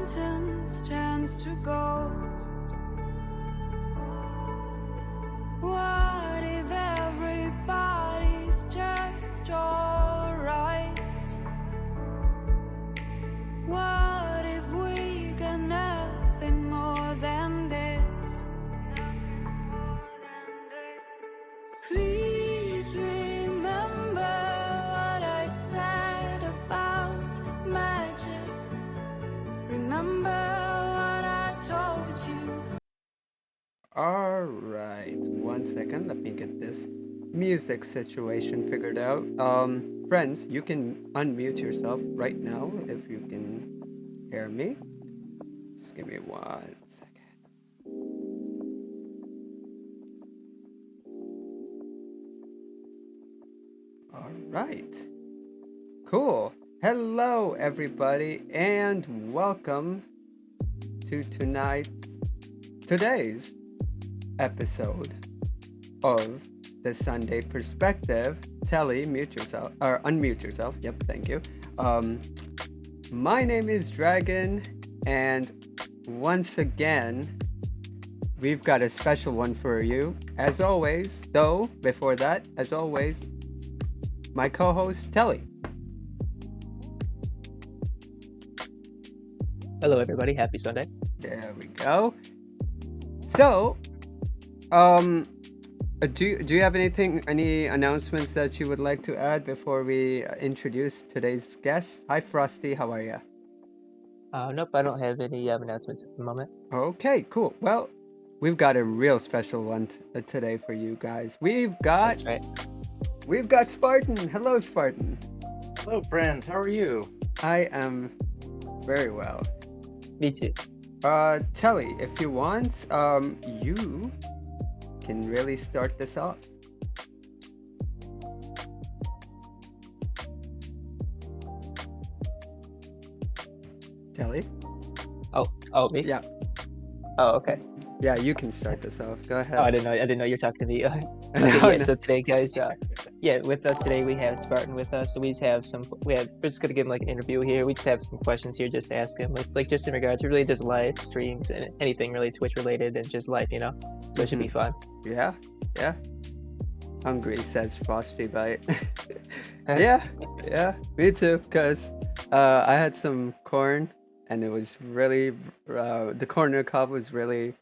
mountains turns to gold? What if everybody's just alright? What if we got nothing more than this? Please remember what I said about magic. Remember what I told you. Alright, 1 second, let me get this music situation figured out. Friends, you can unmute yourself right now if you can hear me. Just give me 1 second. Alright, cool. Hello, everybody, and welcome to today's episode of the Sunday Perspective. Telly, mute yourself or unmute yourself. Yep, thank you. My name is Dragon, and once again, we've got a special one for you. As always, though, before that, as always, my co-host Telly. Hello, everybody. Happy Sunday. There we go. So, do you have any announcements that you would like to add before we introduce today's guest? Hi, Frosty. How are you? Nope, I don't have any announcements at the moment. Okay, cool. Well, we've got a real special one today for you guys. That's right. We've got Spartan. Hello, Spartan. Hello, friends. How are you? I am very well. Me too. Telly, if you want, you can really start this off. Telly? Oh, me? Yeah. Oh, okay. Yeah, you can start this off. Go ahead. Oh, I didn't know you were talking to me. Okay, No, yeah. no. So today, guys, with us today we have Spartan with us. So we're just gonna give him like an interview here. We just have some questions here just to ask him, like just in regards to really just live streams and anything really Twitch related and just life, So it should be fun. Yeah. Hungry, says Frosty Bite. Yeah, me too. Cause I had some corn, and it was really the corn on the cob was really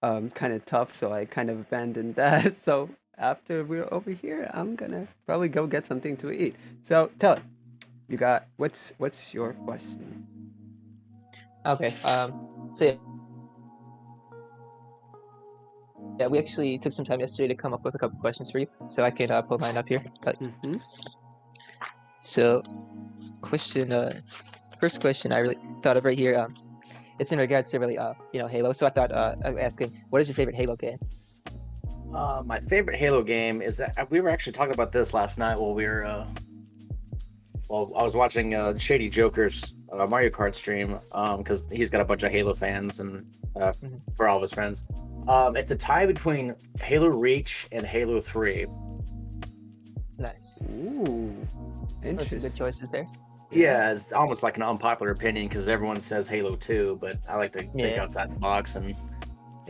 kind of tough, so I kind of abandoned that. So after we're over here, I'm gonna probably go get something to eat. So tell it, you got what's your question? Okay. So yeah, we actually took some time yesterday to come up with a couple questions for you, so I can pull mine up here. So, first question I really thought of right here. It's in regards to really, Halo. So I thought I'd ask him, what is your favorite Halo game? My favorite Halo game is that we were actually talking about this last night while we were. I was watching Shady Joker's Mario Kart stream because he's got a bunch of Halo fans and for all of his friends. It's a tie between Halo Reach and Halo 3. Nice. Ooh, Those some interesting. good choices there. Yeah, it's almost like an unpopular opinion because everyone says Halo 2, but I like to think outside the box and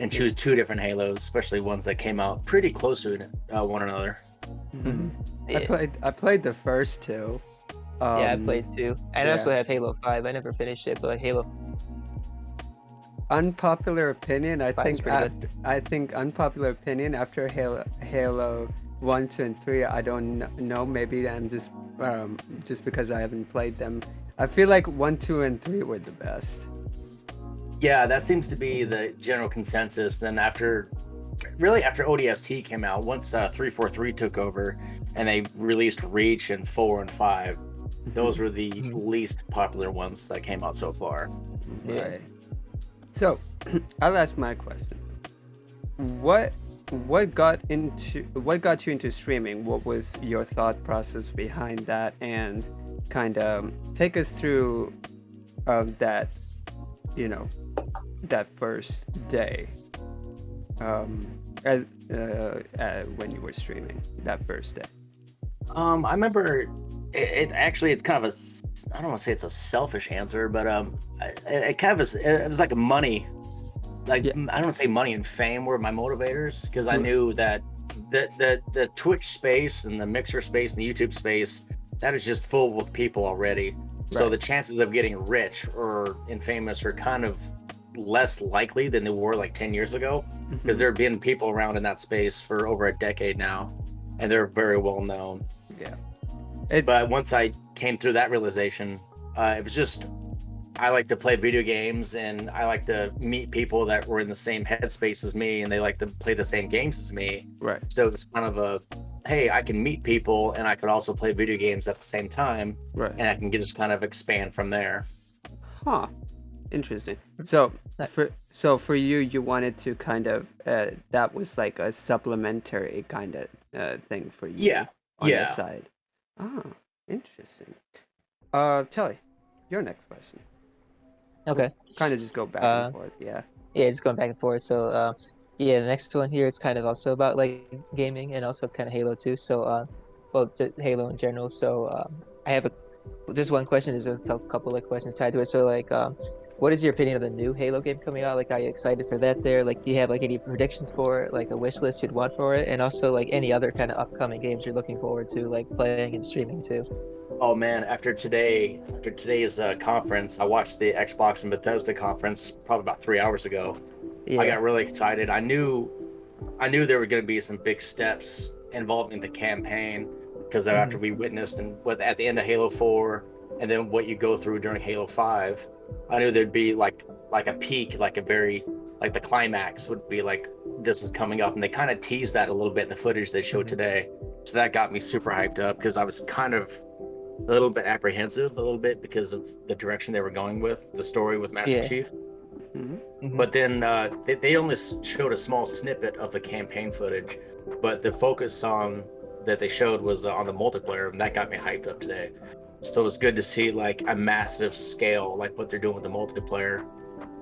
choose two different Halos, especially ones that came out pretty close to one another. Yeah. I played the first two. Yeah, I played too. I also have Halo 5. I never finished it, but Halo. Unpopular opinion. I Five's think pretty after, I think unpopular opinion after Halo 1, 2, and 3. I don't know. Maybe I'm just because I haven't played them. I feel like 1, 2, and 3 were the best. Yeah, that seems to be the general consensus. Then after ODST came out, once 343 took over and they released Reach and 4 and 5, those were the least popular ones that came out so far. Right. So, I'll ask my question. What got you into streaming? What was your thought process behind that? And kind of take us through that, that first day when you were streaming that first day. I remember it actually it's kind of I don't want to say it's a selfish answer, but it kind of is. It was like a money. Like Yeah. I don't want to say money and fame were my motivators because I knew that the Twitch space and the Mixer space and the YouTube space that is just full with people already. So Right. the chances of getting rich or famous are kind of less likely than they were like 10 years ago because Mhm. there have been people around in that space for over a decade now, and they're very well known. Yeah. It's But once I came through that realization, it was just I like to play video games and I like to meet people that were in the same headspace as me and they like to play the same games as me. right. So it's kind of a hey, I can meet people and I could also play video games at the same time Right. and I can just kind of expand from there. Huh. Interesting. So Nice. for you, you wanted to kind of that was like a supplementary kind of thing for you Yeah. on the Yeah. side. Ah, interesting. Telly, your next question. Okay. Kind of just go back Uh, and forth. Yeah. Yeah, it's going back and forth. So, yeah, the next one here is kind of also about like gaming and also kind of Halo too. So, well, Halo in general. So, I have just one question. There's a couple of questions tied to it. So, like, what is your opinion of the new Halo game coming out? Like, are you excited for that? There, like, do you have like any predictions for it? Like a wish list you'd want for it, and also like any other kind of upcoming games you're looking forward to, like playing and streaming too. Oh man, after today's conference, I watched the Xbox and Bethesda conference probably about 3 hours ago. I Yeah. got really excited. I knew there were going to be some big steps involving the campaign because after we witnessed and what at the end of Halo 4 and then what you go through during Halo 5, I knew there'd be like a peak, like a very like the climax would be like this is coming up, and they kind of teased that a little bit in the footage they showed today. So that got me super hyped up because I was kind of a little bit apprehensive a little bit because of the direction they were going with the story with Master Yeah. Chief. Hmm. But then they only showed a small snippet of the campaign footage, but the focus song that they showed was on the multiplayer, and that got me hyped up today. So it was good to see like a massive scale, like what they're doing with the multiplayer.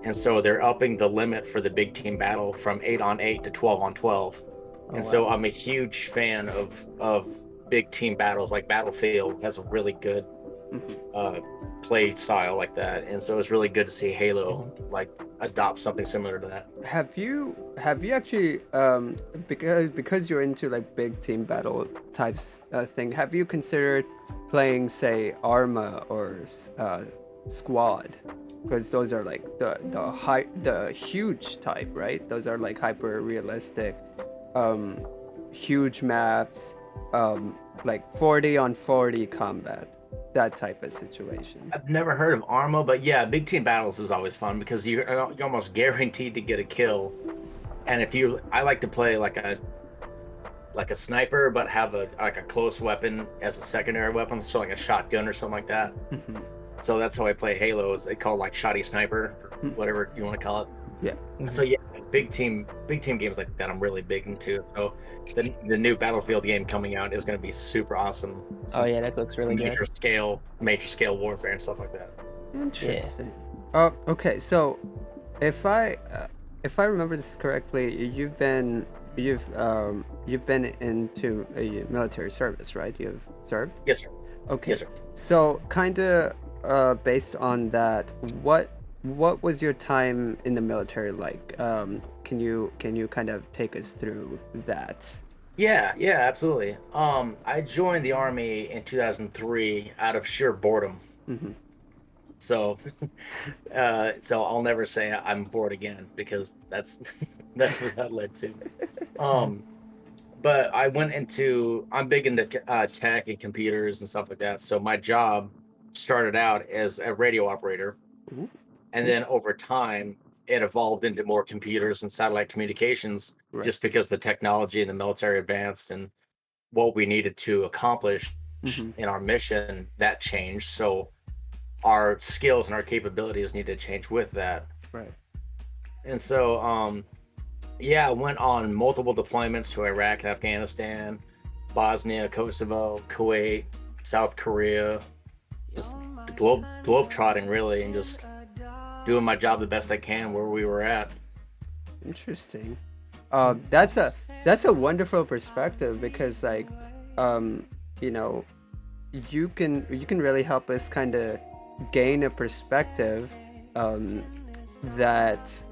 And so they're upping the limit for the big team battle from 8-on-8 to 12-on-12. Oh, And so wow. I'm a huge fan of big team battles. Like Battlefield has a really good Mhm. play style like that, and so it's really good to see Halo like adopt something similar to that. Have you actually because you're into like big team battle types thing, have you considered playing say Arma or Squad? Because those are like the huge type, right? Those are like hyper realistic, huge maps, like 40-on-40 combat, that type of situation. I've never heard of Arma, but yeah, big team battles is always fun because you're almost guaranteed to get a kill. And I like to play like a sniper, but have a close weapon as a secondary weapon, so like a shotgun or something like that. Mhm. So that's how I play Halo. Is they call like shoddy sniper, or whatever you want to call it. Yeah. So yeah, big team games like that I'm really big into. So the new Battlefield game coming out is going to be super awesome. Oh yeah, that looks really good. Major scale warfare and stuff like that. Interesting. Okay. So, if I remember this correctly, you've been into a military service, right? You've served. Yes, sir. Okay. Yes, sir. So, kind of based on that, what was your time in the military like? Can you kind of take us through that? Yeah, absolutely. I joined the army in 2003 out of sheer boredom. Hmm. So, so I'll never say I'm bored again because that's that's what that led to. Um, but I'm big into tech and computers and stuff like that. So my job started out as a radio operator, Ooh, and then over time it evolved into more computers and satellite communications, right. just because the technology in the military advanced and what we needed to accomplish Hmm. in our mission that changed. So our skills and our capabilities need to change with that. Right. And so yeah, I went on multiple deployments to Iraq, Afghanistan, Bosnia, Kosovo, Kuwait, South Korea, just globe trotting really, and just doing my job the best I can where we were at. Interesting. That's a wonderful perspective because like, you know, you can really help us kind of gain a perspective that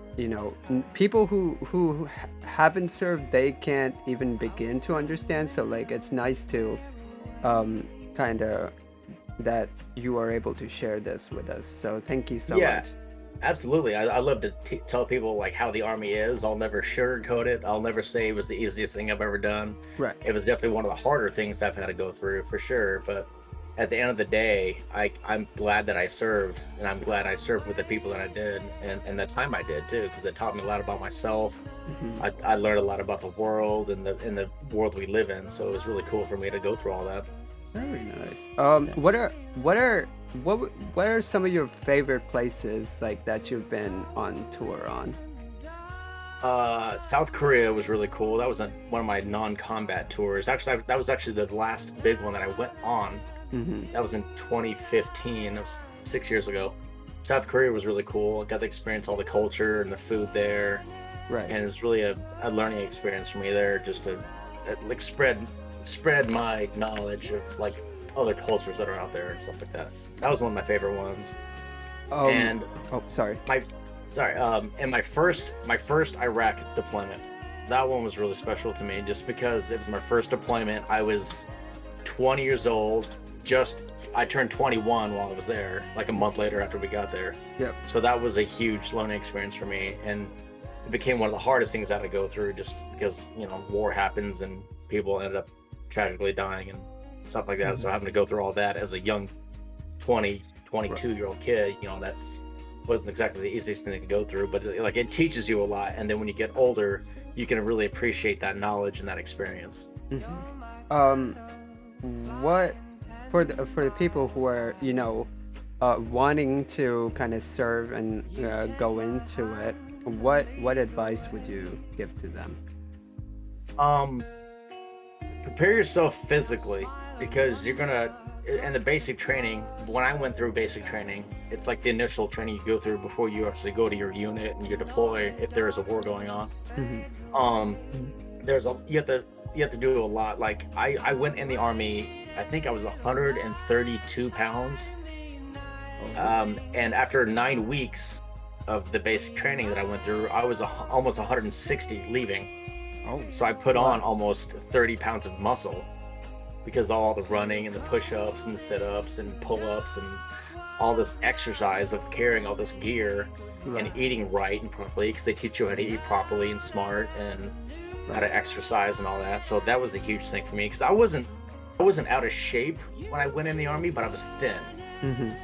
people who haven't served, they can't even begin to understand. So like it's nice to kind of that you are able to share this with us. So thank you so Yeah, much. absolutely. I love to tell people like how the army is. I'll never sugarcoat it. I'll never say it was the easiest thing I've ever done. Right. It was definitely one of the harder things I've had to go through for sure. But at the end of the day, I'm glad that I served, and I'm glad I served with the people that I did, and the time I did too, because it taught me a lot about myself. I learned a lot about the world and the world we live in. So it was really cool for me to go through all that. Very nice. Nice. What are some of your favorite places like that you've been on tour on? South Korea was really cool. That was one of my non-combat tours. Actually, that was actually the last big one that I went on. That was in 2015. That was 6 years ago. South Korea was really cool. I got to experience all the culture and the food there. Right. And it was really a learning experience for me there, just to like spread my knowledge of like other cultures that are out there and stuff like that. That was one of my favorite ones. And oh, sorry. And my first Iraq deployment, that one was really special to me, just because it was my first deployment. I was 20 years old. I turned 21 while I was there, like a month later after we got there. Yep. So that was a huge learning experience for me, and it became one of the hardest things I had to go through, just because war happens and people ended up tragically dying and stuff like that. So having to go through all that as a young 22-year-old kid, that's wasn't exactly the easiest thing to go through, but like it teaches you a lot, and then when you get older, you can really appreciate that knowledge and that experience. What for the people who are wanting to kind of serve and go into it, what advice would you give to them? Prepare yourself physically, because you're gonna, in the basic training, when I went through basic training, it's like the initial training you go through before you actually go to your unit and you deploy if there is a war going on. You have to do a lot. Like I went in the army, I think I was 132 pounds. And after 9 weeks of the basic training that I went through, I was almost 160 leaving. So I put on almost 30 pounds of muscle, because all the running and the push-ups and the sit-ups and pull-ups and all this exercise of carrying all this gear and eating right and properly, because they teach you how to eat properly and smart and how to exercise and all that. So that was a huge thing for me, because I wasn't out of shape when I went in the army, but I was thin.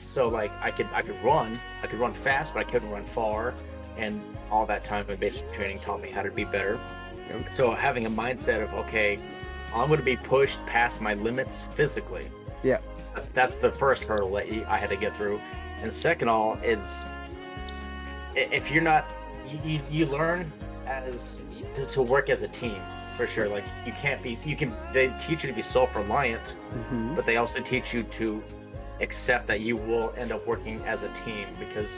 So like I could run fast, but I couldn't run far, and all that time in basic training taught me how to be better. So having a mindset of, okay, I'm going to be pushed past my limits physically. Yeah. That's the first hurdle that I had to get through. And second all is, if you're not, you learn to work as a team, for sure. Like they teach you to be self-reliant, but they also teach you to accept that you will end up working as a team, because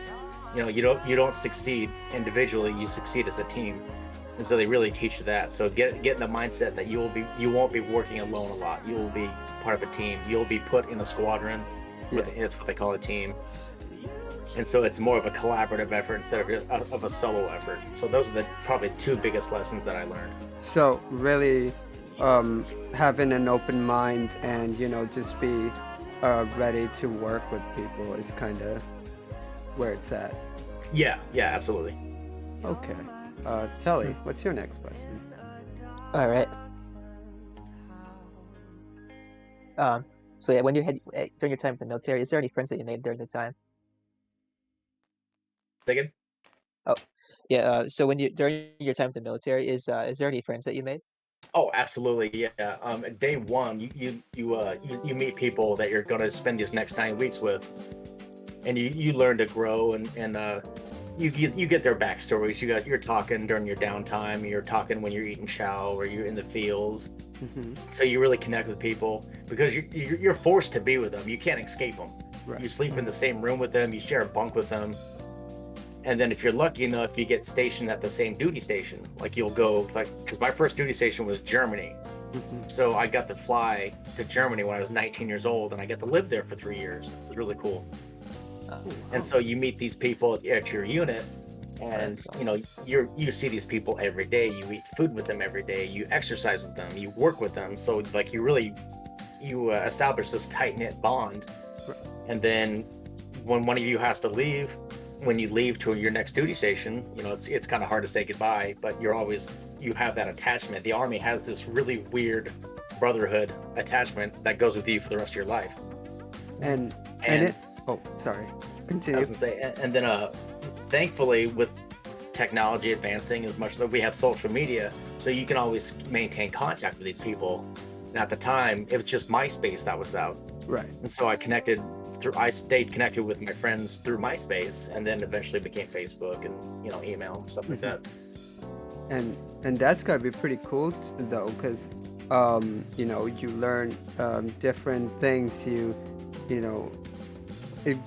you don't succeed individually, you succeed as a team. And so they really teach you that. So get in the mindset that you won't be working alone a lot. You will be part of a team. You'll be put in a squadron. It's what they call a team. And so it's more of a collaborative effort instead of a solo effort. So those are the probably two biggest lessons that I learned. So really having an open mind and just be ready to work with people is kind of where it's at. Yeah, absolutely. Okay. Telly, what's your next question? All right. So yeah, when you had during your time in the military, is there any friends that you made during the time? Second? Oh, yeah. So during your time in the military, is there any friends that you made? Oh, absolutely, yeah. Day one, you meet people that you're gonna spend these next 9 weeks with, and you learn to grow, and you get their backstories. You're talking during your downtime. You're talking when you're eating chow or you're in the field. So you really connect with people, because you're forced to be with them. You can't escape them. Right. You sleep in the same room with them. You share a bunk with them. And then if you're lucky enough, you get stationed at the same duty station. Like you'll go, because my first duty station was Germany. Mhm. So I got to fly to Germany when I was 19 years old, and I got to live there for 3 years. It was really cool. And so you meet these people at your unit, and That's you know you see these people every day. You eat food with them every day. You exercise with them. You work with them. So like you establish this tight knit bond. And then when one of you has to leave, when you leave to your next duty station, you know it's kind of hard to say goodbye, but you have that attachment. The Army has this really weird brotherhood attachment that goes with you for the rest of your life. And And it. Oh, sorry. I Continue. was gonna say, and then thankfully with technology advancing as much as we have social media, so you can always maintain contact with these people. And at the time, it was just MySpace that was out, Right. and so I stayed connected with my friends through MySpace, and then eventually became Facebook and email stuff like that. And that's gotta be pretty cool though, because you learn different things. You know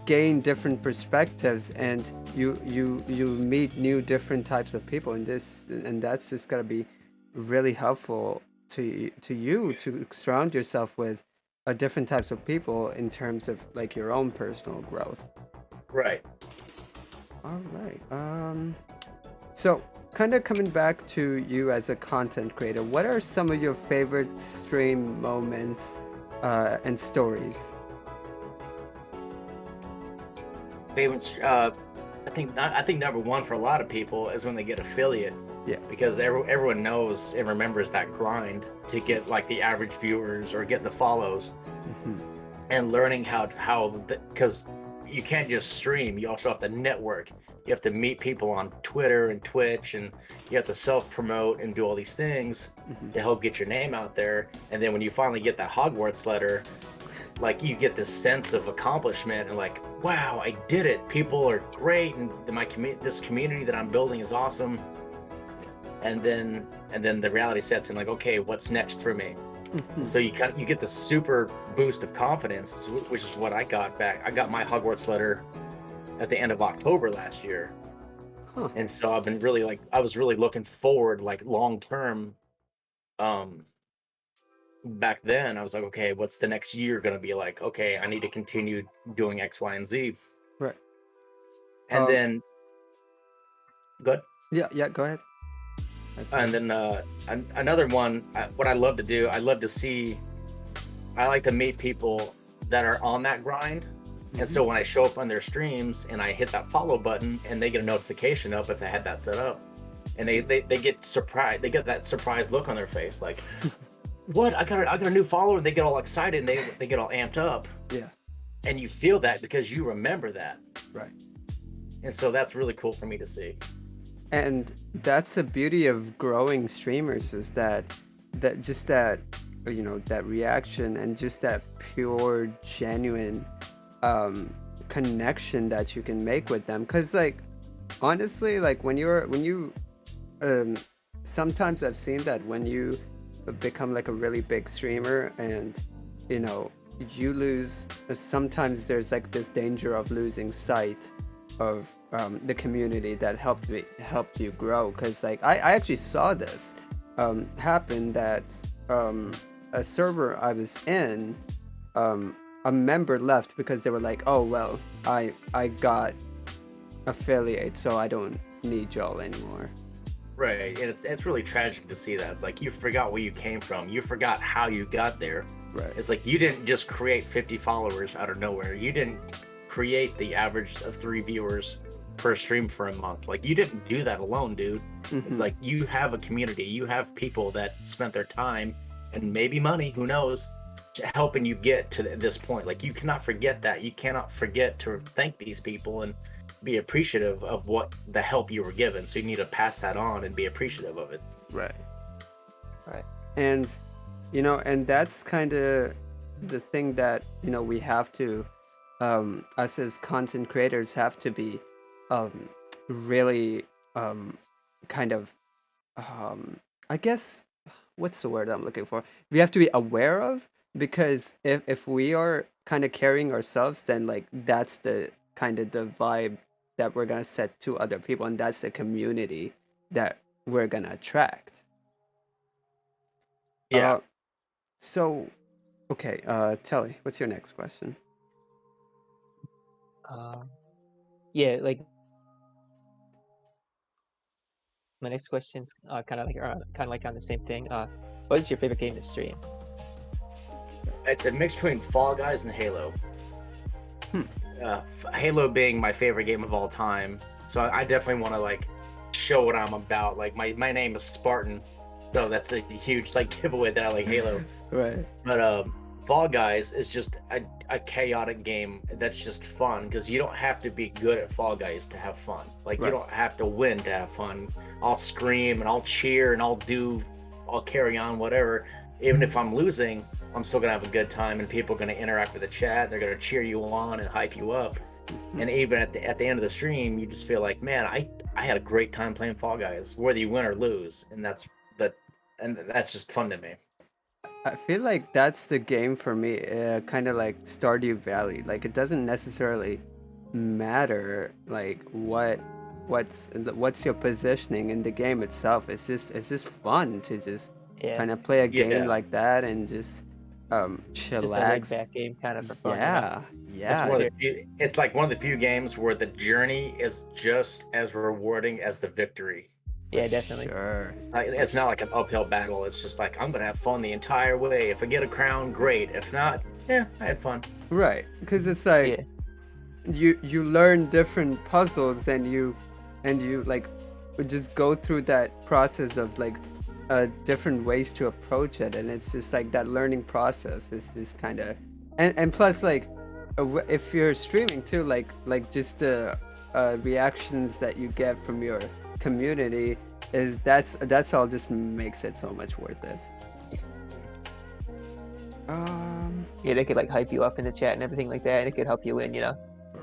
gain different perspectives, and you meet new different types of people, and that's just gotta be really helpful to you to surround yourself with different types of people in terms of like your own personal growth. Right. All right. So kind of coming back to you as a content creator, what are some of your favorite stream moments and stories? Payments. I think number one for a lot of people is when they get affiliate. Yeah. Because everyone knows and remembers that grind to get like the average viewers or get the follows, Mhm. and learning because you can't just stream. You also have to network. You have to meet people on Twitter and Twitch, and you have to self-promote and do all these things to help get your name out there. And then when you finally get that Hogwarts letter, like you get this sense of accomplishment and like, wow, I did it. People are great, and this community that I'm building is awesome. And then the reality sets in, like, okay, what's next for me? So you get this super boost of confidence, which is what I got back. I got my Hogwarts letter at the end of October last year. Huh. And so I was really looking forward, like long term. Back then I was like, okay, what's the next year going to be like? Okay, I need to continue doing X, Y, and Z. Right. And then good. Yeah, go ahead. And then another one, what I love to do, I like to meet people that are on that grind. And so when I show up on their streams and I hit that follow button and they get a notification up if they had that set up, and they get surprised, they get that surprised look on their face, like, what? I got a new follower, and they get all excited and they get all amped up. Yeah. And you feel that because you remember that. Right. And so that's really cool for me to see. And that's the beauty of growing streamers, is that that reaction and just that pure, genuine connection that you can make with them. Because like honestly, like when you sometimes I've seen that when you become like a really big streamer, and you lose, sometimes there's like this danger of losing sight of the community that helped you grow. Because like I actually saw this happen, that a server I was in, a member left because they were like, oh well, I got affiliate, so I don't need y'all anymore. Right. And it's really tragic to see that. It's like you forgot where you came from. You forgot how you got there. Right. It's like you didn't just create 50 followers out of nowhere. You didn't create the average of 3 viewers per stream for a month. Like you didn't do that alone, dude. It's like you have a community. You have people that spent their time and maybe money, who knows, helping you get to this point. Like you cannot forget that. You cannot forget to thank these people and be appreciative of what the help you were given. So you need to pass that on and be appreciative of it. Right. And and that's kind of the thing that we have to, us as content creators have to be really kind of I guess, what's the word I'm looking for, we have to be aware of. Because if we are kind of carrying ourselves, then like that's the kind of the vibe that we're gonna set to other people, and that's the community that we're gonna attract. Yeah. So, okay, Telly, what's your next question? Yeah, like my next question's kind of like on the same thing. What is your favorite game to stream? It's a mix between Fall Guys and Halo. Hmm. Halo being my favorite game of all time, so I definitely want to like show what I'm about. Like my name is Spartan, so that's a huge like giveaway that I like Halo. Right. But Fall Guys is just a chaotic game that's just fun because you don't have to be good at Fall Guys to have fun. Like you Right. don't have to win to have fun. I'll scream and I'll cheer and I'll carry on whatever. Even if I'm losing, I'm still gonna have a good time and people are gonna interact with the chat. They're gonna cheer you on and hype you up. And even at the end of the stream, you just feel like, man, I had a great time playing Fall Guys, whether you win or lose, and that's just fun to me. I feel like that's the game for me, kind of like Stardew Valley. Like it doesn't necessarily matter like what's your positioning in the game itself. It's just fun to just Yeah, kind of play a game Yeah. like that and just just a laid chillax. back game kind of for fun. Yeah, It's yeah, one of the few, it's like one of the few games where the journey is just as rewarding as the victory. Yeah, definitely. sure. It's not like an uphill battle. It's just like I'm gonna have fun the entire way. If I get a crown, great. If not, yeah, I had fun. Right, because it's like Yeah, you learn different puzzles and you like would just go through that process of like different ways to approach it, and it's just like that learning process is just kind of and plus like if you're streaming too, like just the reactions that you get from your community is that's all just makes it so much worth it. yeah, they could like hype you up in the chat and everything like that, and it could help you win. For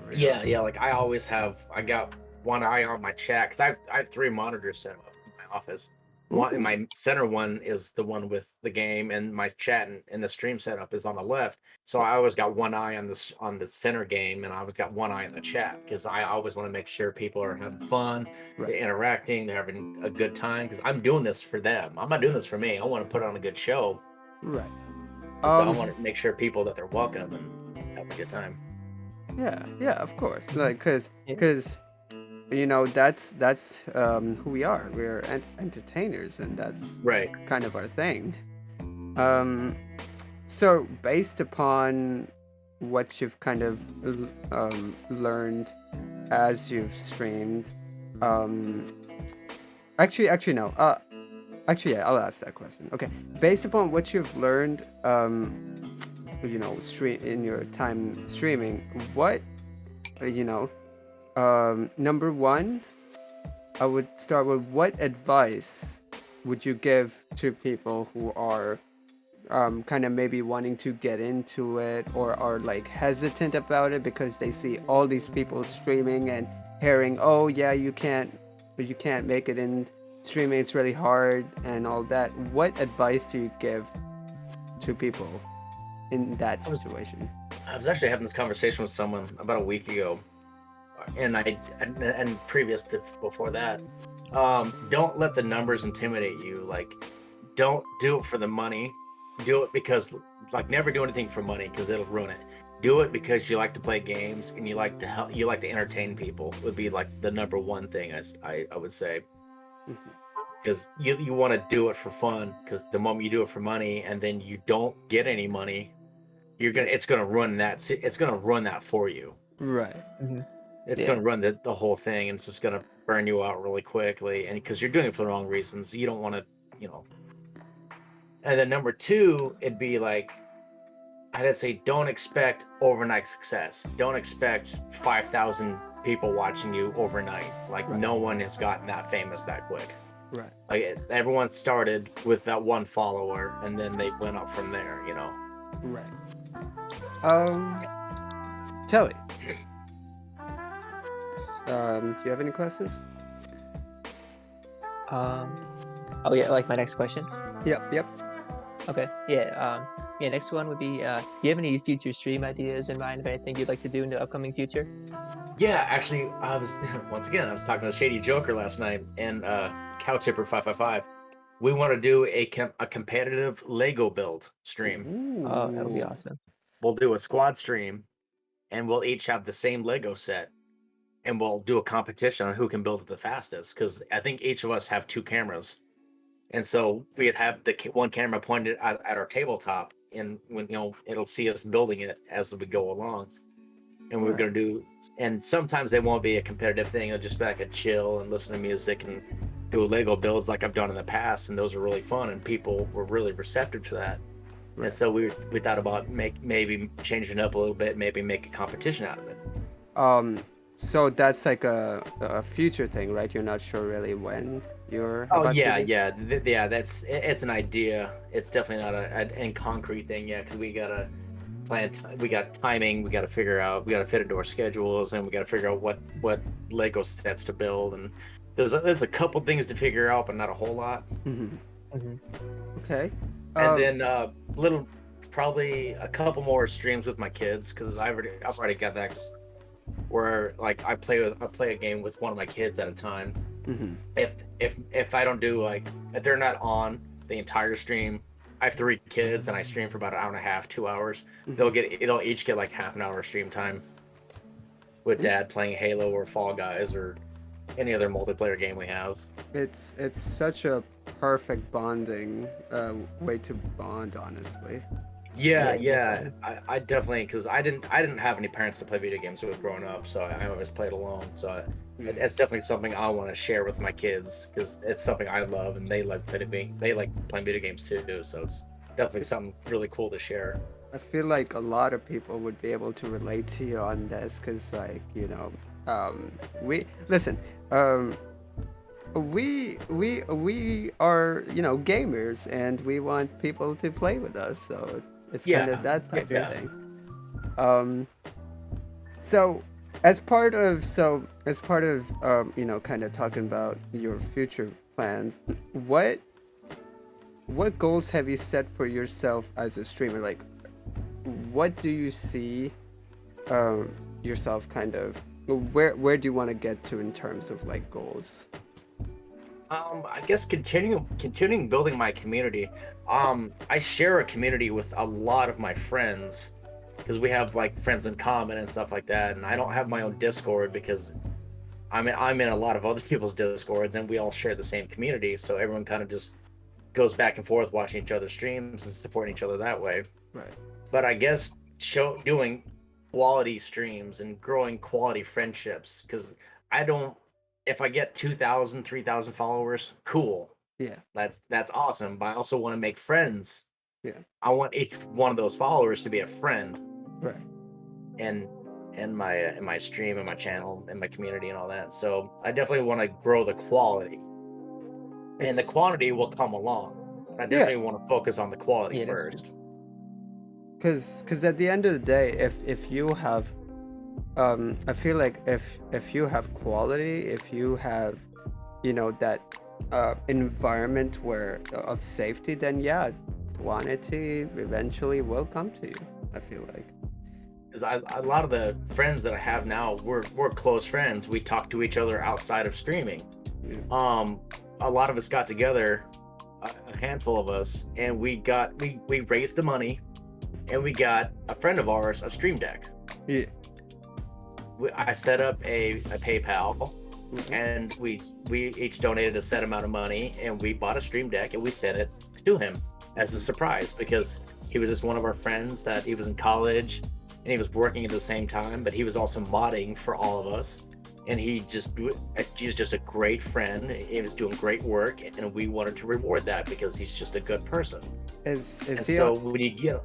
real. Yeah. Like I got one eye on my chat because I have 3 monitors set up in my office. One, my center one is the one with the game, and my chat and the stream setup is on the left. So I always got one eye on the center game, and I always got one eye on the chat because I always want to make sure people are having fun, Right. they're interacting, they're having a good time. Because I'm doing this for them. I'm not doing this for me. I want to put on a good show. Right. So I want to make sure people that they're welcome and have a good time. Yeah, of course. Like, cause, Yeah. cause, that's who we are. We're entertainers, and that's Right. kind of our thing. So based upon what you've kind of learned as you've streamed, actually no. Actually, yeah, I'll ask that question. Okay, based upon what you've learned, stream in your time streaming, what, number one, I would start with what advice would you give to people who are kind of maybe wanting to get into it or are like hesitant about it because they see all these people streaming and hearing, oh yeah, you can't make it in streaming, it's really hard and all that. What advice do you give to people in that situation? I was actually having this conversation with someone about a week ago, and previous to before that. Don't let the numbers intimidate you. Like, don't do it for the money. Do it because, like, never do anything for money because it'll ruin it. Do it because you like to play games and you like to help. You like to entertain people. Would be like the number one thing I would say. Because you want to do it for fun. Because the moment you do it for money and then you don't get any money, it's gonna ruin that. It's gonna run that for you. Right. It's Yeah. going to run the whole thing, and it's just going to burn you out really quickly. And because you're doing it for the wrong reasons, you don't want to, And then number two, it'd be like, I'd say, don't expect overnight success. Don't expect 5,000 people watching you overnight. Like, Right. no one has gotten that famous that quick. Right. Like, everyone started with that one follower, and then they went up from there. Right. Telly. Do you have any questions? Oh yeah, like my next question. Yep. Okay. Yeah. Next one would be, do you have any future stream ideas in mind of anything you'd like to do in the upcoming future? Yeah, actually, I was talking to Shady Joker last night and Cow Tipper 555. we want to do a competitive Lego build stream. Oh, that would be Ooh. awesome. We'll do a squad stream, and we'll each have the same Lego set, and we'll do a competition on who can build it the fastest. Because I think each of us have 2 cameras, and so we'd have the one camera pointed at our tabletop, and when it'll see us building it as we go along. And we're Right. gonna do, and sometimes they won't be a competitive thing. It'll just be like a chill and listen to music and do Lego builds like I've done in the past, and those are really fun, and people were really receptive to that. And Right. so we thought about maybe changing it up a little bit, maybe make a competition out of it. So that's like a future thing, right? You're not sure really when you're Oh about yeah, to do. yeah, yeah. It's an idea. It's definitely not a concrete thing yet, because we gotta we got timing. We gotta figure out. We gotta fit into our schedules, and we gotta figure out what Lego sets to build. And there's a couple things to figure out, but not a whole lot. Hmm. Hmm. Okay. And then little probably a couple more streams with my kids, because I've already got that where like I play a game with one of my kids at a time. Hmm. If I don't do like, if they're not on the entire stream, I have 3 kids and I stream for about an hour and a half, 2 hours. They'll each get like half an hour stream time with dad playing Halo or Fall Guys or any other multiplayer game we have. It's such a perfect bonding way to bond, honestly. Yeah, Yeah, I definitely, because I didn't have any parents to play video games with growing up, so I always played alone. So it's definitely something I want to share with my kids, because it's something I love and they like playing video games too. So it's definitely something really cool to share. I feel like a lot of people would be able to relate to you on this, because like we listen. We are gamers, and we want people to play with us, so it's kind Yeah, of that type yeah. of thing. Um, so as part of kind of talking about your future plans, what goals have you set for yourself as a streamer? Like, what do you see yourself kind of, where do you want to get to in terms of like goals? I guess continuing building my community. I share a community with a lot of my friends, because we have like friends in common and stuff like that. And I don't have my own Discord, because I'm in a lot of other people's Discords, and we all share the same community. So everyone kind of just goes back and forth watching each other's streams and supporting each other that way. Right. But I guess doing quality streams and growing quality friendships, because I don't, if I get 2,000, 3,000 followers, cool, Yeah. that's awesome. But I also want to make friends. Yeah. I want each one of those followers to be a friend, Right. and in my stream and my channel and my community and all that. So I definitely want to grow the quality, and the It's quantity will come along. I Yeah. definitely want to focus on the quality Yeah, that's true. first. because at the end of the day, if you have I feel like if you have quality, if you have that environment where of safety, then yeah, quantity eventually will come to you, I feel like. Because a lot of the friends that I have now, we're close friends. We talk to each other outside of streaming. Yeah. A lot of us got together, a handful of us, and we raised the money, and we got a friend of ours a stream deck. Yeah. I set up a PayPal, Mhm. and we each donated a set amount of money, and we bought a stream deck, and we sent it to him as a surprise, because he was just one of our friends that he was in college and he was working at the same time, but he was also modding for all of us, and he's just a great friend. He was doing great work, and we wanted to reward that because he's just a good person. Is And he so on, when you get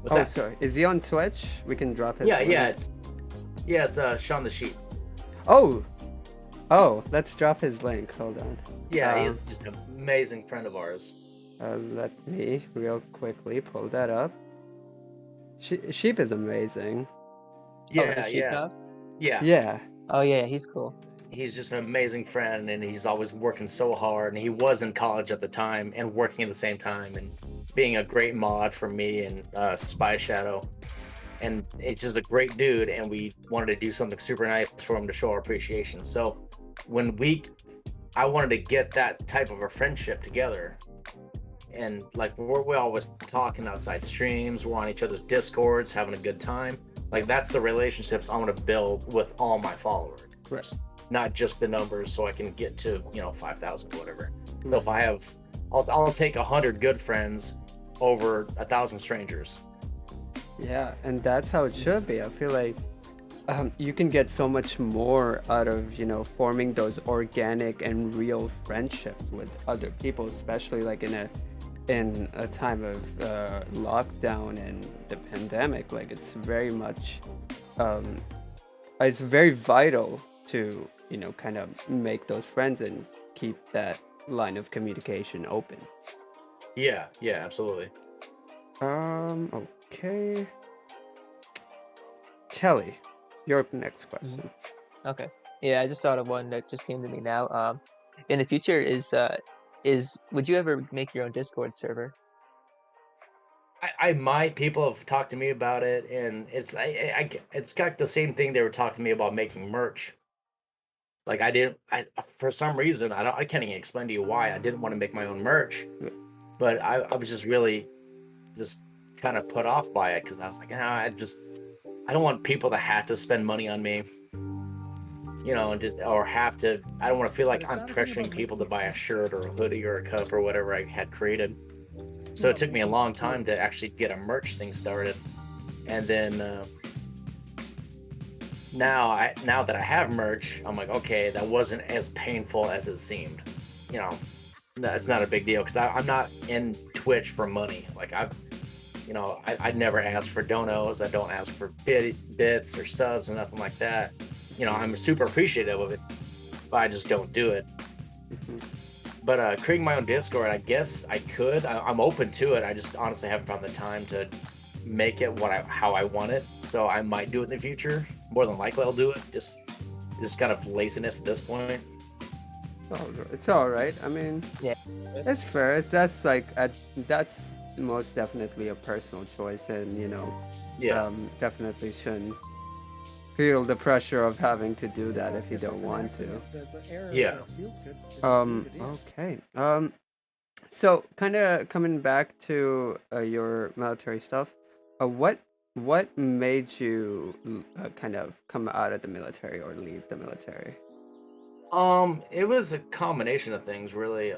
what's oh that? sorry, is he on Twitch? We can drop his Yeah, link. it's Sean the Sheep. Oh, let's drop his link. Hold on. Yeah, he's just an amazing friend of ours. Let me real quickly pull that up. Sheep is amazing. Yeah, the sheep yeah, dog? yeah. Yeah. Oh yeah, he's cool. He's just an amazing friend, and he's always working so hard. And he was in college at the time and working at the same time, and being a great mod for me and Spy Shadow. And it's just a great dude, and we wanted to do something super nice for him to show our appreciation. So I wanted to get that type of a friendship together, and like we're always talking outside streams, we're on each other's discords having a good time. Like that's the relationships I want to build with all my followers, Right. not just the numbers, so I can get to 5,000 whatever. So Right. if I have, I'll take 100 good friends over 1,000 strangers. Yeah, and that's how it should be. I feel like you can get so much more out of forming those organic and real friendships with other people, especially like in a time of lockdown and the pandemic. Like um, it's very vital to kind of make those friends and keep that line of communication open. Yeah, absolutely. Okay. Kelly, your next Mhm. question. Okay. Yeah, I just thought of one that just came to me now. In the future, is would you ever make your own Discord server? I might. People have talked to me about it, and it's got the same thing they were talking to me about making merch. Like I didn't, I for some reason I can't even explain to you why I didn't want to make my own merch, but I was just really just kind of put off by it because I was like, I don't want people to have to spend money on me, and just or have to. I don't want to feel like I'm pressuring people to buy a shirt or a hoodie or a cup or whatever I had created. So it took me a long time to actually get a merch thing started, and then now that I have merch, I'm like, okay, that wasn't as painful as it seemed. You know, no, it's not a big deal because I'm not in Twitch for money. Like I'd never ask for donos. I don't ask for bits or subs or nothing like that. I'm super appreciative of it, but I just don't do it. Mhm. But creating my own Discord, I guess I could. I'm open to it. I just honestly haven't found the time to make it how I want it. So I might do it in the future. More than likely, I'll do it. Just kind of laziness at this point. It's all right. I mean, Yeah. it's fair. That's most definitely a personal choice, and Yeah. definitely shouldn't feel the pressure of having to do that if you don't want to. Yeah. Okay. So kind of coming back to your military stuff, what made you kind of come out of the military or leave the military? It was a combination of things, really.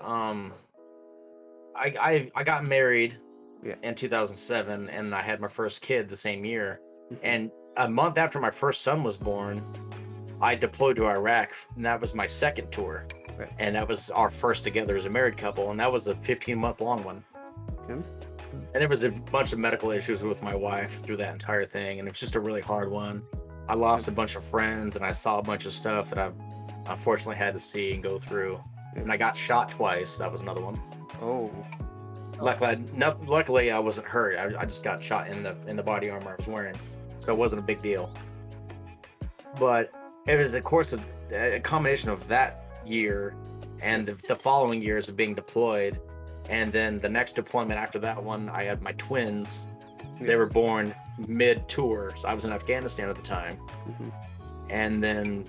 I got married Yeah. in 2007, and I had my first kid the same year. Mhm. And a month after my first son was born, I deployed to Iraq, and that was my second tour. Right. And that was our first together as a married couple, and that was a 15-month-long one. Okay. And there was a bunch of medical issues with my wife through that entire thing, and it was just a really hard one. I lost a bunch of friends, and I saw a bunch of stuff that I unfortunately had to see and go through. And I got shot twice. That was another one. Oh. Luckily, I wasn't hurt. I just got shot in the body armor I was wearing, so it wasn't a big deal. But it was a combination of that year and the following years of being deployed, and then the next deployment after that one, I had my twins. They were born mid-tour, so I was in Afghanistan at the time, Mhm. and then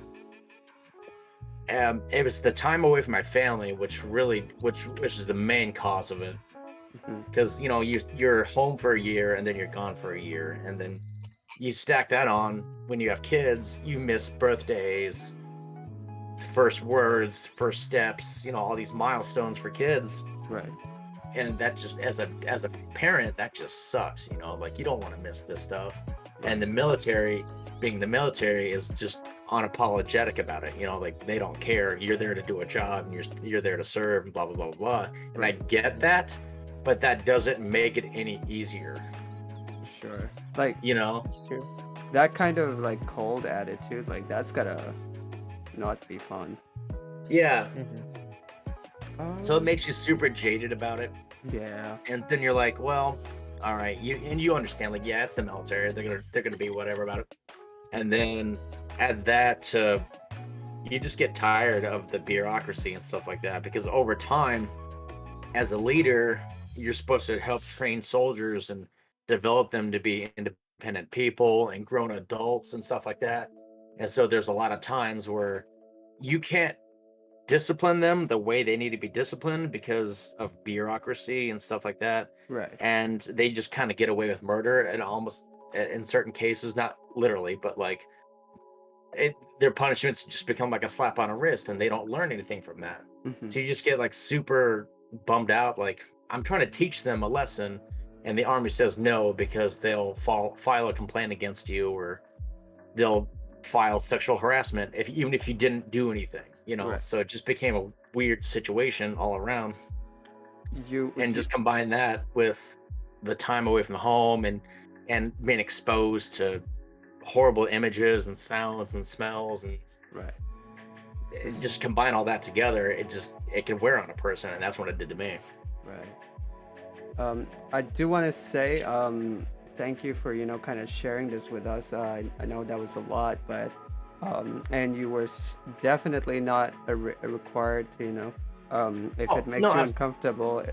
it was the time away from my family, which is the main cause of it. Mhm. Because you're home for a year and then you're gone for a year, and then you stack that on when you have kids, you miss birthdays, first words, first steps, all these milestones for kids. Right. And that just as a parent, that just sucks. Like you don't want to miss this stuff. And the military, being the military, is just unapologetic about it. Like they don't care. You're there to do a job, and you're there to serve, and blah blah blah blah. And I get that, but that doesn't make it any easier. Sure. Like It's true. that kind of like cold attitude, like that's gotta not be fun. Yeah. Mm-hmm. So it makes you super jaded about it. Yeah. And then you're like, well, all right, you understand, like, yeah, it's the military, they're gonna be whatever about it. And then add that to, you just get tired of the bureaucracy and stuff like that, because over time, as a leader, you're supposed to help train soldiers and develop them to be independent people and grown adults and stuff like that. And so there's a lot of times where you can't discipline them the way they need to be disciplined because of bureaucracy and stuff like that. Right. And they just kind of get away with murder and almost in certain cases, not literally, but like their punishments just become like a slap on a wrist and they don't learn anything from that. Hmm. So you just get like super bummed out. Like I'm trying to teach them a lesson and the army says no because they'll file a complaint against you or they'll file sexual harassment even if you didn't do anything, Right. so it just became a weird situation all around. And You just combine that with the time away from home and being exposed to horrible images and sounds and smells and right. just combine all that together, it can wear on a person, and that's what it did to me. Right. I do want to say thank you for kind of sharing this with us. I know that was a lot, but and you were definitely not required to if Oh it makes no, you I've, uncomfortable,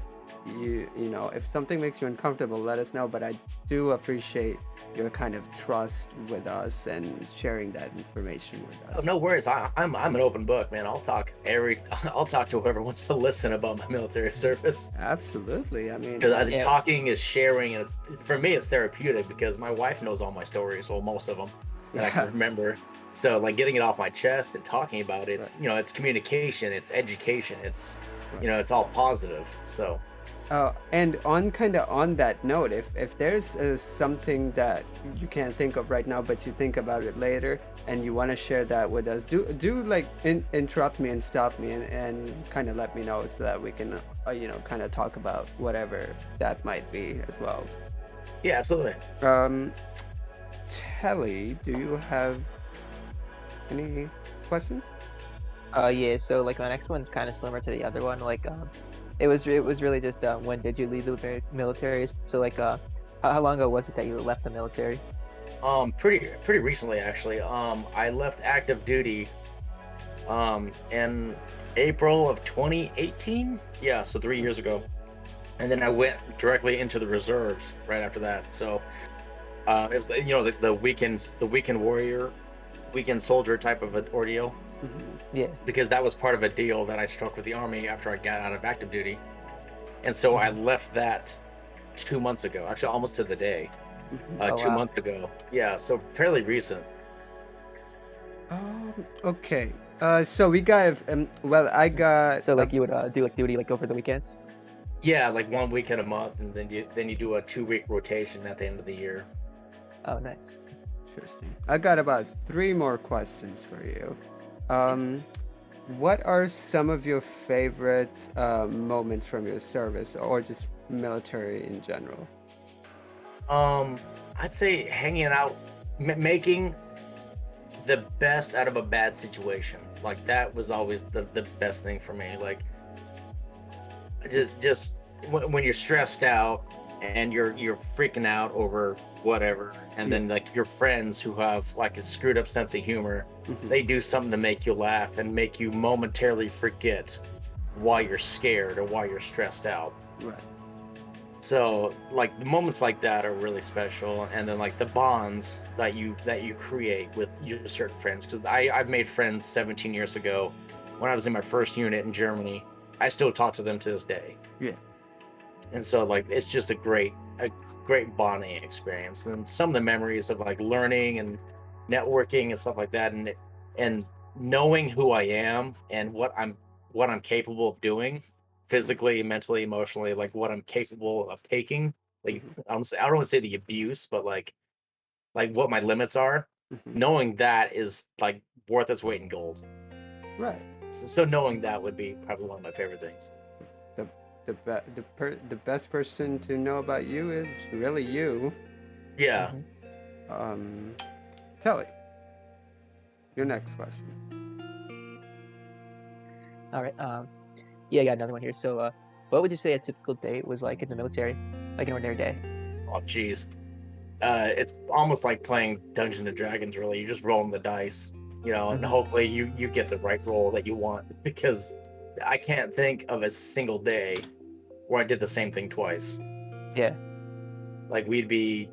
if something makes you uncomfortable, let us know. But I do appreciate your kind of trust with us and sharing that information with oh, us. no worries. I'm an open book, man. I'll talk to whoever wants to listen about my military service. Absolutely. I mean, Because Yeah. talking is sharing, and for me, it's therapeutic because my wife knows all my stories, well, most of them that I can yeah, remember. So, like getting it off my chest and talking about it, it's right, it's communication, it's education, it's right. it's all positive. So, And on that note, if there's something that you can't think of right now, but you think about it later, and you want to share that with us, do like interrupt me and stop me and kind of let me know so that we can kind of talk about whatever that might be as well. yeah, absolutely. Um, Telly, do you have any questions? Yeah. So like my next one's kind of similar to the other one. Like it was really just when did you leave the military? So like how long ago was it that you left the military? Pretty recently actually. I left active duty in April of 2018. Yeah, so 3 years ago. And then I went directly into the reserves right after that. So it was the weekend warrior, weekend soldier type of an ordeal Hmm. Yeah. because that was part of a deal that I struck with the army after I got out of active duty, and so I Hmm. left that 2 months ago, actually almost to the day, Hmm. Oh two wow. months ago. Yeah, so fairly recent. Okay. So we got well, I got So like you would do like duty like over the weekends? Yeah, like 1 weekend a month, and then you do a 2-week rotation at the end of the year. Oh nice. interesting. I got about three more questions for you. Um, what are some of your favorite moments from your service or just military in general? I'd say hanging out, making the best out of a bad situation. Like that was always the best thing for me. Like just when you're stressed out and you're freaking out over whatever, and Yeah. then like your friends who have like a screwed up sense of humor, Hmm. they do something to make you laugh and make you momentarily forget why you're scared or why you're stressed out. Right. So like the moments like that are really special, and then like the bonds that you create with your certain friends, because I've made friends 17 years ago when I was in my first unit in Germany. I still talk to them to this day, Yeah. and so like it's just a great bonding experience, and some of the memories of like learning and networking and stuff like that, and knowing who I am and what I'm capable of doing physically, mentally, emotionally, like what I'm capable of taking. Like Hmm. I don't want to say the abuse, but like what my limits are. Hmm. Knowing that is like worth its weight in gold. Right. So knowing that would be probably one of my favorite things. The the best person to know about you is really you. Yeah. Hmm. Um, Telly, your next question. All right. Yeah, I got another one here. So what would you say a typical day was like in the military? Like an ordinary day? Oh, geez. It's almost like playing Dungeons and Dragons. Really, you're just rolling the dice, and Hmm. hopefully you get the right roll that you want. Because I can't think of a single day where I did the same thing twice. Yeah. Like we'd be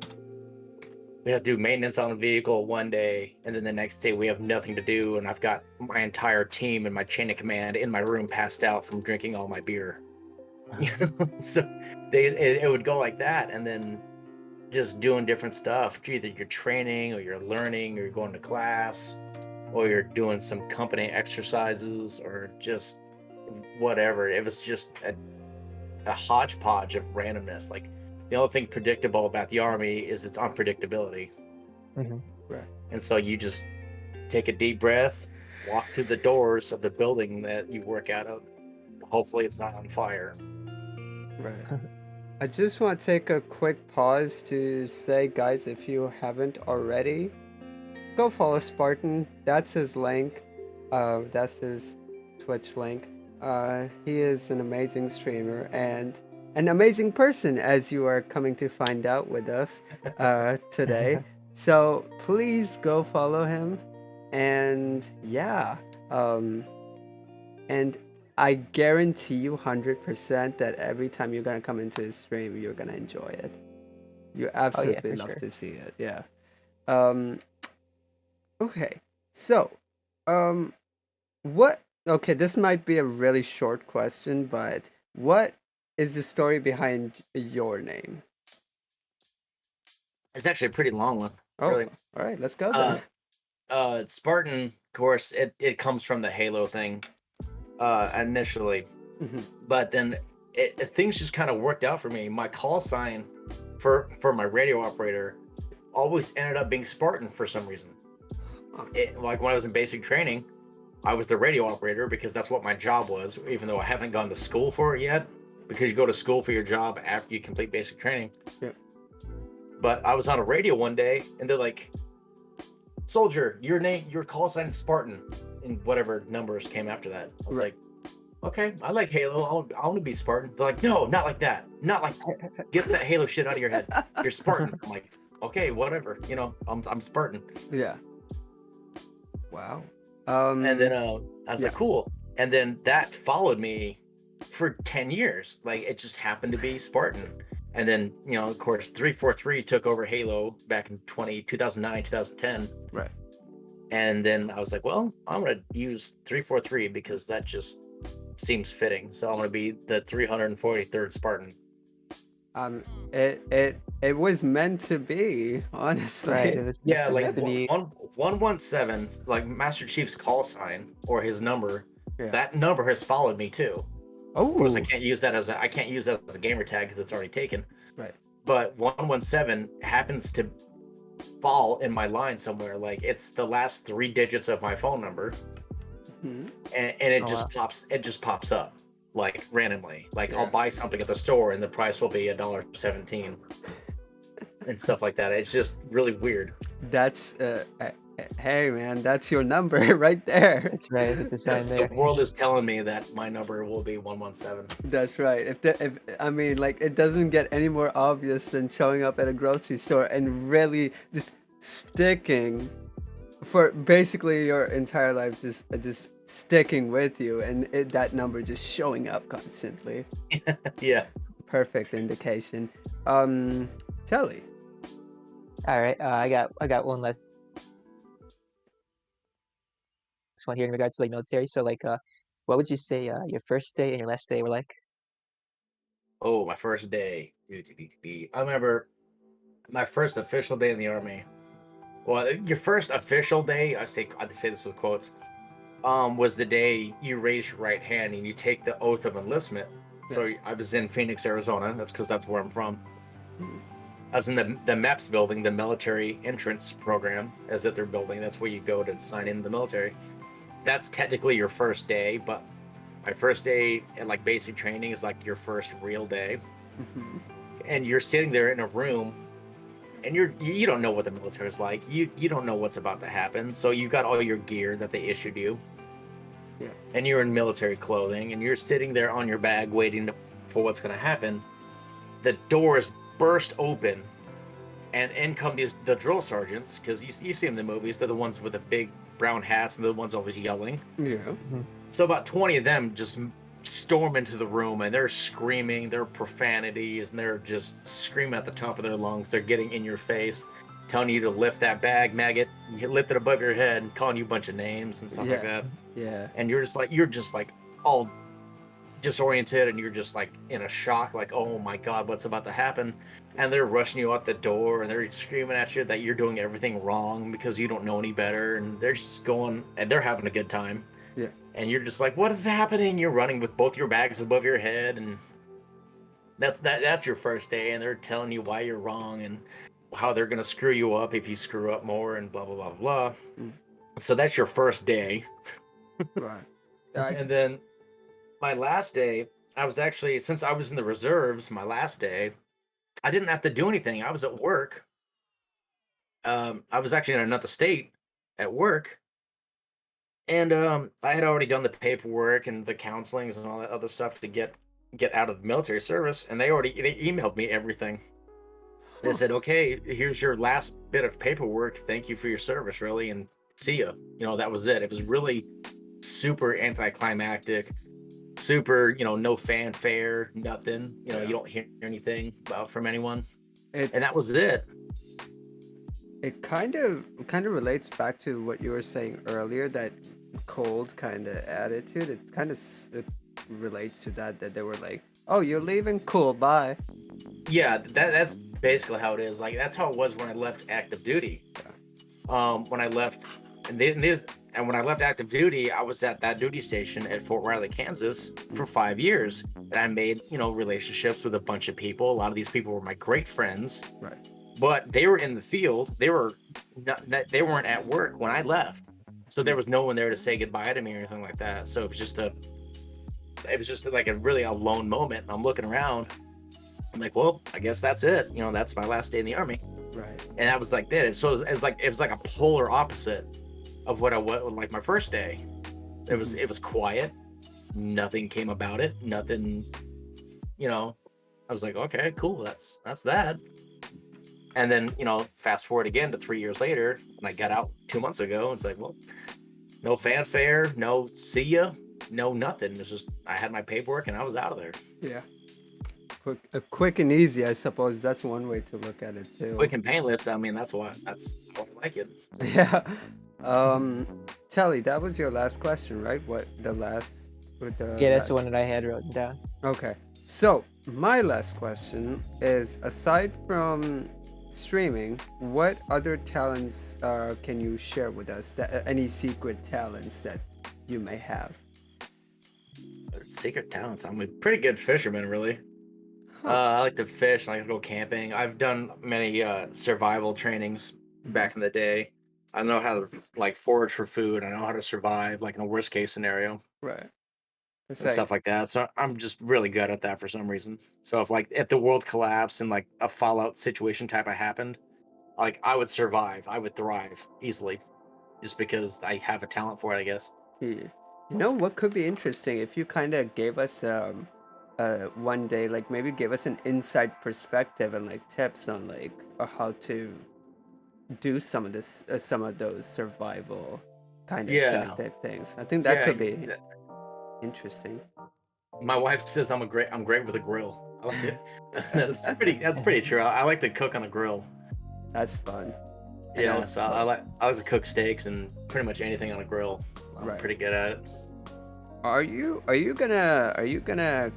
we have to do maintenance on a vehicle one day, and then the next day we have nothing to do, and I've got my entire team and my chain of command in my room passed out from drinking all my beer. So it would go like that, and then just doing different stuff. Either you're training, or you're learning, or you're going to class, or you're doing some company exercises, or just whatever. It was just a hodgepodge of randomness. Like, the only thing predictable about the army is its unpredictability. Right. And so you just take a deep breath, walk through the doors of the building that you work out of. Hopefully it's not on fire. Right. I just want to take a quick pause to say, guys, if you haven't already, go follow Spartan. That's his link. That's his Twitch link. He is an amazing streamer and an amazing person, as you are coming to find out with us today. So please go follow him. And yeah, and I guarantee you 100% that every time you're gonna come into his stream, you're gonna enjoy it. You absolutely love to see it. Yeah. Okay. So, what? Okay, this might be a really short question, but what is the story behind your name? It's actually a pretty long one. Oh, really. All right, let's go then. Spartan, of course, it comes from the Halo thing initially. But then things just kind of worked out for me. My call sign for my radio operator always ended up being Spartan for some reason. Like when I was in basic training, I was the radio operator because that's what my job was, even though I haven't gone to school for it yet, because you go to school for your job after you complete basic training. Yep. But I was on a radio one day, and they're like, "Soldier, your call sign is Spartan," and whatever numbers came after that. I was like, "Okay, I like Halo. I want to be Spartan." They're like, "No, not like that. Not like that. Get that Halo shit out of your head. You're Spartan." I'm like, "Okay, whatever. You know, I'm Spartan." Yeah. Wow. And then I was like, "Cool." And then that followed me for 10 years. Like, it just happened to be Spartan. And then, of course, 343 took over Halo back in 2009, 2010. Right. And then I was like, well, I'm going to use 343 because that just seems fitting. So I'm going to be the 343rd Spartan. It was meant to be, honestly. Right. It was like 117, like Master Chief's call sign or his number. Yeah. That number has followed me too. Oh, of course, I can't use that as a gamer tag because it's already taken. Right. But 117 happens to fall in my line somewhere. Like, it's the last 3 digits of my phone number, and it just pops up like randomly. Like, I'll buy something at the store and the price will be $1.17 and stuff like that. It's just really weird. That's hey man, that's your number right there. That's right. It's a sign there. The world is telling me that my number will be 117. That's right. If I mean, like, it doesn't get any more obvious than showing up at a grocery store and really just sticking for basically your entire life, just sticking with you, and that number just showing up constantly. Yeah. Perfect indication. Telly. All right. I got one last one here in regards to like military. So like, what would you say your first day and your last day were like? Oh, my first day. I remember my first official day in the army. Well, your first official day, I say this with quotes, was the day you raise your right hand and you take the oath of enlistment. Yeah. So I was in Phoenix, Arizona. That's because that's where I'm from. I was in the MEPS building, the military entrance program, as that they're building. That's where you go to sign in the military. That's technically your first day, but my first day in like basic training is like your first real day. And you're sitting there in a room, and you don't know what the military is like. You don't know what's about to happen. So you've got all your gear that they issued you. Yeah. And you're in military clothing, and you're sitting there on your bag waiting for what's going to happen. The doors burst open, and in come the drill sergeants, because you see them in the movies. They're the ones with the big brown hats and the ones always yelling. Yeah. So about 20 of them just storm into the room, and they're screaming their profanities, and they're just screaming at the top of their lungs. They're getting in your face, telling you to lift that bag, maggot, you lift it above your head, and calling you a bunch of names and stuff like Yeah. that. Yeah. And you're just like all disoriented, and you're just like in a shock, like, oh my god, what's about to happen? And they're rushing you out the door, and they're screaming at you that you're doing everything wrong because you don't know any better, and they're just going and they're having a good time. Yeah. And you're just like, what is happening? You're running with both your bags above your head, and that's your first day, and they're telling you why you're wrong and how they're gonna screw you up if you screw up more, and blah blah blah blah. Mm. So that's your first day. Right. And then my last day, I was actually, since I was in the reserves, my last day, I didn't have to do anything. I was at work. I was actually in another state at work, and I had already done the paperwork and the counselings and all that other stuff to get out of the military service, and they emailed me everything. They said, "Okay, here's your last bit of paperwork. Thank you for your service, really, and see ya." That was it. It was really super anticlimactic, super, no fanfare, nothing. You don't hear anything from anyone, and that It's was it. it kind of relates back to what you were saying earlier, that cold kind of attitude. It relates to that they were like, "Oh, you're leaving? Cool, bye." Yeah, that's basically how it is. Like that's how it was when I left active duty. When I left, and when I left active duty, I was at that duty station at Fort Riley, Kansas, for 5 years, and I made relationships with a bunch of people. A lot of these people were my great friends, Right. but they were in the field. They weren't at work when I left, so there was no one there to say goodbye to me or anything like that. So it was just like a really a lone moment. And I'm looking around. I'm like, well, I guess that's it. That's my last day in the Army. Right. And I was like that. So it was like a polar opposite of what I was like my first day. It was quiet. Nothing came about it. Nothing. I was like, okay, cool. That's that. And then fast forward again to 3 years later, and I got out 2 months ago. And it's like, well, no fanfare, no see ya, no nothing. It's just I had my paperwork and I was out of there. Yeah. Quick and easy, I suppose. That's one way to look at it too. Quick and painless. I mean, that's why I like it. Yeah. Telly, that was your last question, right? What the last? With the Yeah, that's last... the one that I had written down. Okay. So my last question is: aside from streaming, what other talents can you share with us? Any secret talents that you may have? Secret talents. I'm a pretty good fisherman, really. I like to fish. I like to go camping. I've done many survival trainings back in the day. I know how to like forage for food. I know how to survive, like in a worst case scenario Right. It's and like, stuff like that. So I'm just really good at that for some reason. So if the world collapsed and like a Fallout situation type of happened, like I would survive. I would thrive easily, just because I have a talent for it, I guess. what could be interesting if you kind of gave us one day, like maybe give us an inside perspective and like tips on like how to do some of those survival kind of Yeah, type things. I think that could be th- interesting. my wife says I'm great with a grill. I like it. That's pretty true. I like to cook on a grill. That's fun. I Yeah, know. so I like to cook steaks and pretty much anything on a grill. I'm Right. pretty good at it. Are you gonna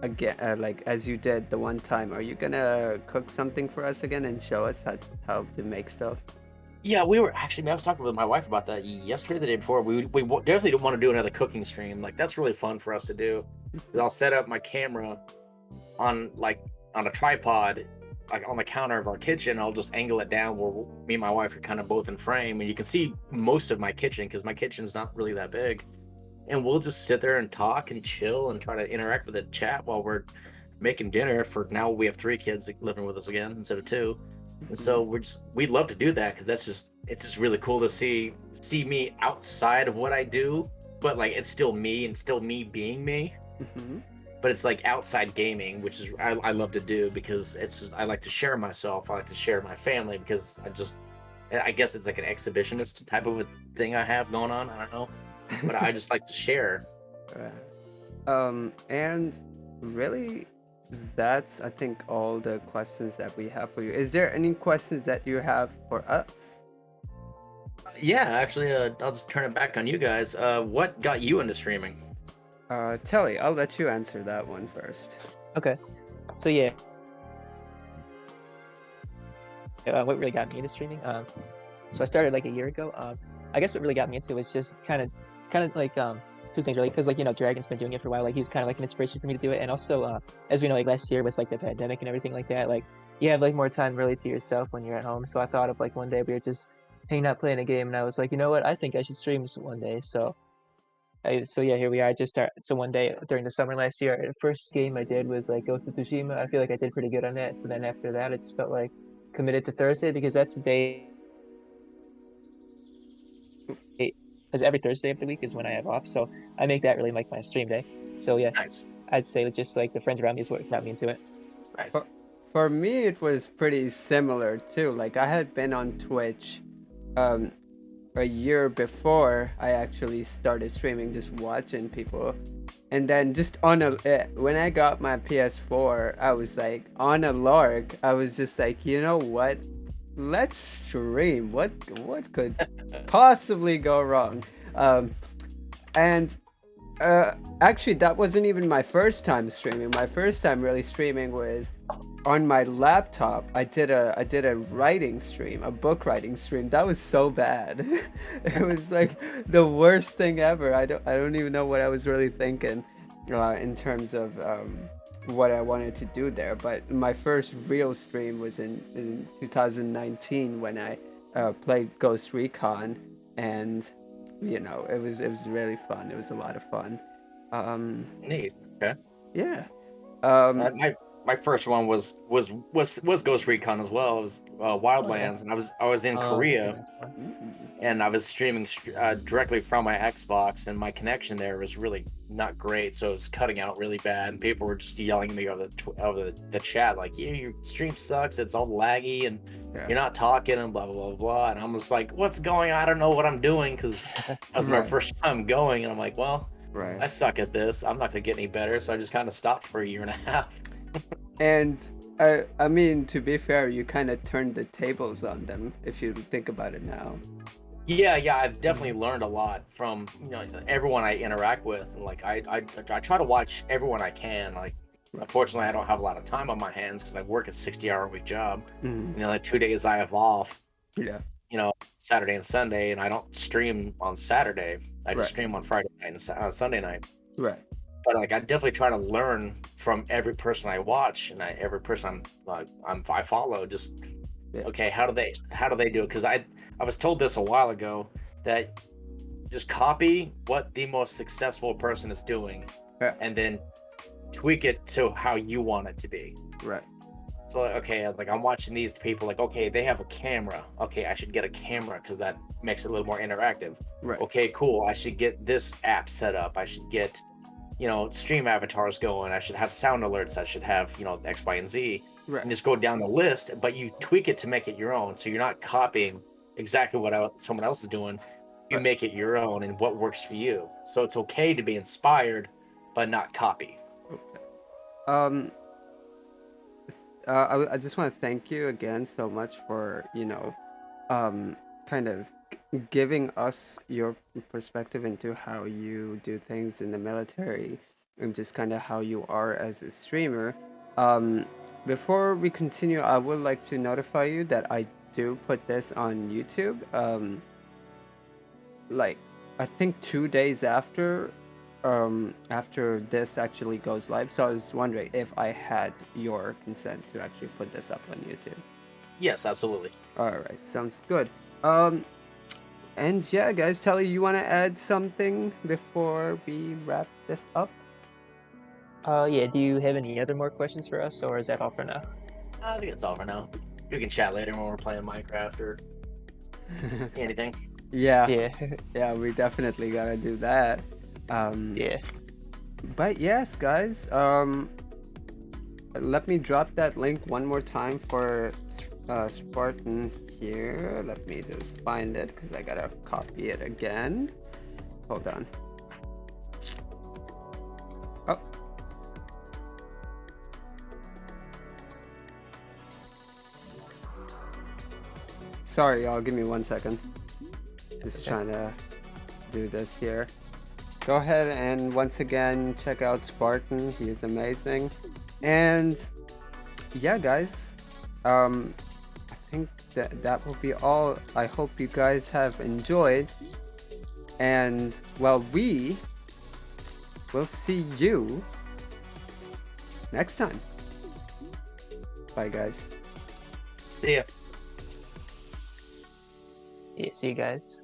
again, like as you did the one time, are you gonna cook something for us again and show us how to make stuff? Yeah, I was talking with my wife about that yesterday, the day before. We definitely don't want to do another cooking stream. Like that's really fun for us to do. 'Cause I'll set up my camera on a tripod, like on the counter of our kitchen. I'll just angle it down where me and my wife are kind of both in frame, and you can see most of my kitchen because my kitchen's not really that big. And we'll just sit there and talk and chill and try to interact with the chat while we're making dinner. For now, we have 3 kids living with us again instead of 2. And so we'd love to do that because it's just really cool to see me outside of what I do, but like it's still me and still me being me. Mm-hmm. But it's like outside gaming, which is I love to do because I like to share myself. I like to share my family because I guess it's like an exhibitionist type of a thing I have going on. I don't know, but I just like to share. And really, that's, I think, all the questions that we have for you. Is there any questions that you have for us? Yeah, actually, I'll just turn it back on you guys. What got you into streaming? Telly, I'll let you answer that one first. Okay. So yeah, what really got me into streaming? So I started like a year ago. I guess what really got me into it was just kind of like two things really, because like Dragon's been doing it for a while. Like he's kind of like an inspiration for me to do it, and also as we know, like last year with like the pandemic and everything like that, like you have like more time really to yourself when you're at home. So I thought of like one day we were just hanging out playing a game, and I was like, you know what, I think I should stream one day. So yeah, here we are. So one day during the summer last year, the first game I did was like Ghost of Tsushima. I feel like I did pretty good on that. So then after that, I just felt like committed to Thursday because that's the day. Because every Thursday of the week is when I have off, so I make that really like my stream day. So yeah, Nice, I'd say just like the friends around me is what got me into it. nice. For me, it was pretty similar too. Like I had been on Twitch a year before I actually started streaming, just watching people. And then just when I got my PS4, I was like on a lark. I was just like, you know what? Let's stream. What could possibly go wrong? And actually, that wasn't even my first time streaming. My first time really streaming was on my laptop. I did a writing stream, a book writing stream. That was so bad. It was like the worst thing ever. I don't even know what I was really thinking in terms of what I wanted to do there. But my first real stream was in 2019 when I played Ghost Recon, and it was really fun. It was a lot of fun. Neat. Okay. Yeah. My first one was Ghost Recon as well. It was Wildlands, and I was in That's a Korea, nice one. and I was streaming directly from my Xbox, and my connection there was really not great, so it was cutting out really bad, and people were just yelling at me over the chat like, "Yeah, your stream sucks. It's all laggy, and you're not talking, and blah blah blah blah." And I'm just like, "What's going on? I don't know what I'm doing," because that was my Right. first time going, and I'm like, "Well, I Right. suck at this. I'm not gonna get any better," so I just kind of stopped for a year and a half. And I mean, to be fair, you kind of turned the tables on them if you think about it now. Yeah, I've definitely learned a lot from everyone I interact with. And like I try to watch everyone I can. Like, unfortunately, I don't have a lot of time on my hands because I work a 60-hour-a-week job. Mhm. The 2 days I have off, Yeah. Saturday and Sunday, and I don't stream on Saturday. I just Right. stream on Friday night and Sunday night. Right. But like, I definitely try to learn from every person I watch and every person I follow. Just Yeah. okay, how do they do it? Because I was told this a while ago that just copy what the most successful person is doing, Yeah. and then tweak it to how you want it to be. Right. So okay, like I'm watching these people, like okay, they have a camera. Okay, I should get a camera because that makes it a little more interactive. Right. Okay, cool. I should get this app set up. I should get stream avatars going. I should have sound alerts. I should have X, Y, and Z. Right. And just go down the list, but you tweak it to make it your own. So you're not copying exactly what someone else is doing. You Right. make it your own and what works for you. So it's okay to be inspired, but not copy. Um. I just want to thank you again so much for kind of giving us your perspective into how you do things in the military and just kind of how you are as a streamer. Before we continue, I would like to notify you that I do put this on YouTube. Like I think 2 days after this actually goes live. So I was wondering if I had your consent to actually put this up on YouTube. Yes, absolutely. All right, sounds good. And yeah, guys, Telly, you want to add something before we wrap this up? Yeah. Do you have any other more questions for us, or is that all for now? I think it's all for now. We can chat later when we're playing Minecraft or anything. Yeah, Yeah. yeah, we definitely gotta do that. Yeah. But yes, guys, let me drop that link one more time for Spartan here. Let me just find it because I gotta copy it again. Hold on. Oh. Sorry, y'all. Give me 1 second. Just Okay. trying to do this here. Go ahead and once again check out Spartan. He is amazing. And yeah, guys. I think that will be all. I hope you guys have enjoyed. And well, we will see you next time. Bye, guys. See ya. Yeah, see you guys.